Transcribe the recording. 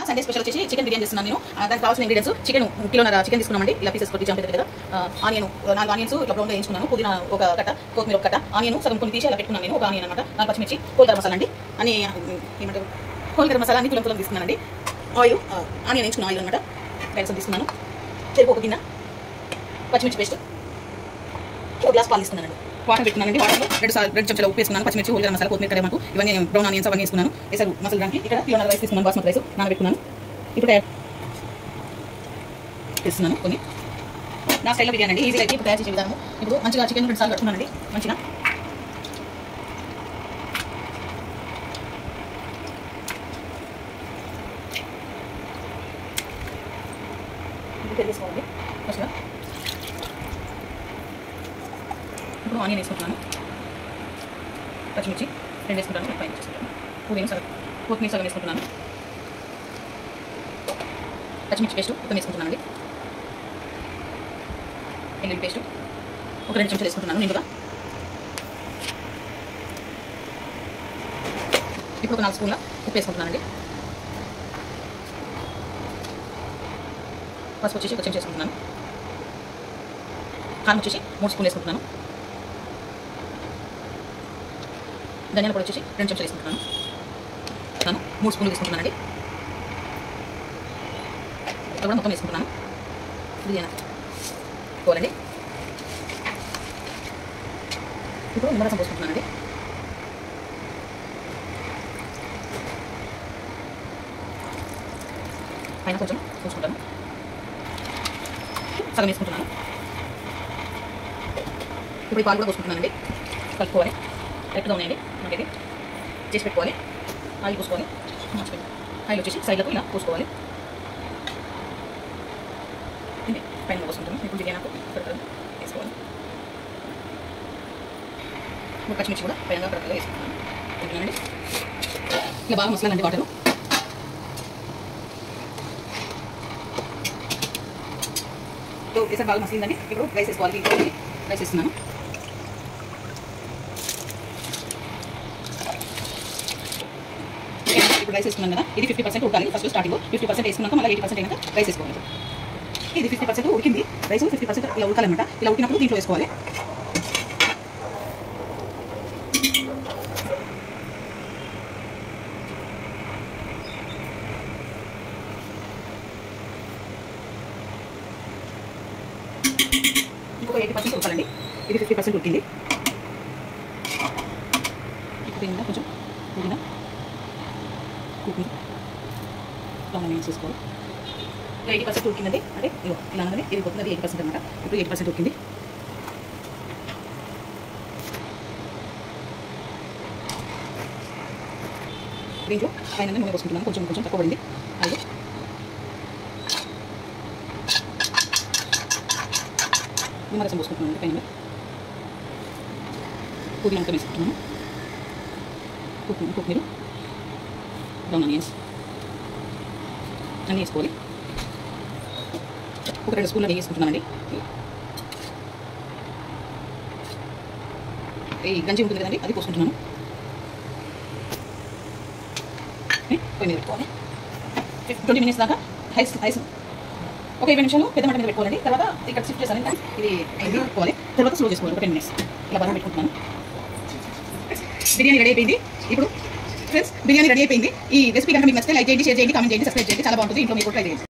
Sunday special వచ్చేసి chicken biryani చేస్తున్నాను నేను. దానికి కావాల్సిన ఇంగ్రీడియంట్స్ చికెన్ కిలోన్నర చికెన్ తీసుకున్నామండి. ఇలా పీసెస్ కొట్టి చంపేది కదా. ఆనియన్ 4 ఆనియన్స్ ఇట్లా బ్రౌన్గా వేయించుకున్నాను. పుదీనా ఒక కట్ట, కొత్తిమీర ఒక కట్ట, ఆనియన్ సగం కొన్ని తీసి అలా పెట్టుకున్నాను నేను. ఒక ఆనియన్ అనమాట. 4 పచ్చిమిర్చి, హోల్ గరం మసాలా అండి. అని ఏమంటారు హోల్ గరం మసాలా అన్ని తులం తీసుకున్నానండి. ఆయిల్ ఆనియన్ వేయించుకున్న ఆయిల్ అనమాట. రైస్ తీసుకున్నాను. చెరుకు ఒక గిన్నె, పచ్చిమిర్చి పేస్ట్, ఒక గ్లాస్ పాలు తీసుకున్నానండి. వాటర్ పెట్టుకున్నానండి. వాటర్లో 2 చెంచాల ఉప్పు వేసుకున్నాను. పచ్చిమిర్చి, హోల్ గరం మసాలా, కొత్తిమీర, కరివేపాకు ఇవన్నీ బ్రౌన్ ఆనియన్స్ అవన్నీ వేసుకున్నాను. వేసారు మసాలా దానికి. ఇక్కడ కిలోన్నర రైస్ తీసుకున్నాను. బాస్మతి రైస్ నానబెట్టుకున్నాను. ఇప్పుడు చేస్తున్నాను కొన్ని నా స్టైల్లో బిర్యానీ అండి. ఈజీగా అయితే ఇప్పుడు తయారు చేసే విధానం. ఇప్పుడు మంచిగా చికెన్ 2 సార్లు కట్టుకున్నానండి. మంచిగా తీసుకోవాలి. ఫస్ట్గా ఇప్పుడు ఆనియన్ వేసుకుంటున్నాను. పచ్చిమిర్చి 2 వేసుకుంటాను. పైన చేసుకుంటాను. పుదీనా సగం, కొత్తిమీర సగం వేసుకుంటున్నాను. పచ్చిమిర్చి పేస్ట్ మొత్తం వేసుకుంటున్నానండి. ఎల్లుల్లి పేస్ట్ ఒక 2 చెంచాలు వేసుకుంటున్నాను నిండుగా. ఇప్పుడు ఒక 4 స్పూన్ల ఉప్పు వేసుకుంటున్నానండి. పసుపు వచ్చేసి 1 చెంచా వేసుకుంటున్నాను. కారం వచ్చేసి 3 స్పూన్లు వేసుకుంటున్నాను. ధనియాల పొడి వచ్చేసి 2 చెంచాలు వేసుకుంటున్నాను. 3 స్పూన్లు తీసుకుంటున్నానండి. ఇక్కడ కూడా మొత్తం వేసుకుంటున్నాను. బిర్యానీ పోలండి. ఇప్పుడు నిమ్మరసం పోసుకుంటున్నానండి. పైన కొంచెం పోసుకుంటాను. సగం వేసుకుంటున్నాను. ఇప్పుడు ఈ పాలు కూడా పోసుకుంటున్నానండి. కలుపుకోవాలి. కరెక్ట్గా ఉన్నాయండి. మనకైతే చేసి పెట్టుకోవాలి. ఆయిల్ పోసుకోవాలి. ఆయిల్ వచ్చేసి సైడ్లకు ఇలా పోసుకోవాలి. పైన పోసుకుంటాను. ఇప్పుడు బిర్యానీ వేసుకోవాలి. పచ్చిమిర్చి కూడా పైన కరెక్ట్గా వేసుకుంటాను. ఓకేనండి. ఇలా బాగా మసాలండి వాటరు. ఒకసారి బాగా మసలిందండి. ఇప్పుడు రైస్ వేసుకోవాలి. రైస్ వేస్తున్నాను. ఇప్పుడు రైస్ వేసుకున్నాను కదా. ఇది 50% ఉడకాలి. ఫస్ట్ స్టార్టింగ్ 50% వేసుకున్నాక మళ్ళీ 80% అయినాక రైస్ వేసుకోవాలి. ఇది 50% ఉడికింది. రైస్ 50% ఇలా ఉడకాలన్నమాట. ఇలా ఉడికినప్పుడు దీంట్లో వేసుకోవాలి. ఇంకొక 80% ఉడకాలండి. ఇది 50% ఉడికింది. ఇప్పుడు ఏంటంటే కొంచెం పుదీనా, కొత్తిమీర వేసుకోవాలి. 80% ఉడికిందండి. అంటే ఇలా అనగానే ఇది పోతుంది. 80% అనమాట. ఇప్పుడు 80% ఉడికింది. దీంట్లో పైన నూనె పోసుకుంటున్నాను. కొంచెం తక్కువ పడింది. అది నిమ్మరసం పోసుకుంటున్నాను. పైన పుదీనా అంతా వేసుకుంటున్నాను. కొత్తిమీర, బ్రౌన్ ఆనియన్స్ అన్నీ వేసుకోవాలి. ఒక 2 స్పూన్ల నెయ్యి వేసుకుంటున్నానండి. ఈ గంజి ఉంటుంది కదండి, అది పోసుకుంటున్నాను. పొయ్యి మీద పెట్టుకోవాలి. 20 మినిట్స్ దాకా హైస్ ఒక 20 నిమిషాలు పెద్ద మంట మీద పెట్టుకోవాలండి. తర్వాత ఇక్కడ షిఫ్ట్ చేసాను. ఇది పెట్టుకోవాలి. తర్వాత స్లో చేసుకోవాలి. ఒక 10 మినిట్స్ ఇలా బాగా పెట్టుకుంటున్నాను. బిర్యానీ రెడీ అయిపోయింది. ఇప్పుడు ఫ్రెండ్స్ బిర్యానీ రెడీ అయిపోయింది. ఈ రెసిపీ కనుక మీకు నచ్చితే లైక్ చేయండి, షేర్ చేయండి, కామెంట్ చేయండి, సబ్స్క్రైబ్ చేయండి. చాలా బాగుంటుంది. ఇంట్లో మీరు ట్రై చేయండి.